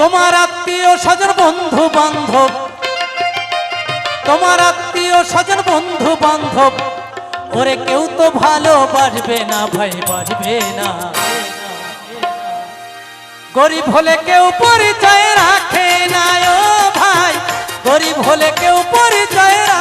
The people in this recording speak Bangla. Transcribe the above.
তোমার আত্মীয় স্বজন বন্ধু বান্ধব, তোমার আত্মীয় স্বজন বন্ধু বান্ধব, ওরে কেউ তো ভালোবাসবে না ভাই, বাসবে না। গরিব হলে কেউ পরিচয় রাখে না ও ভাই, গরিব হলে কেউ পরিচয় রাখে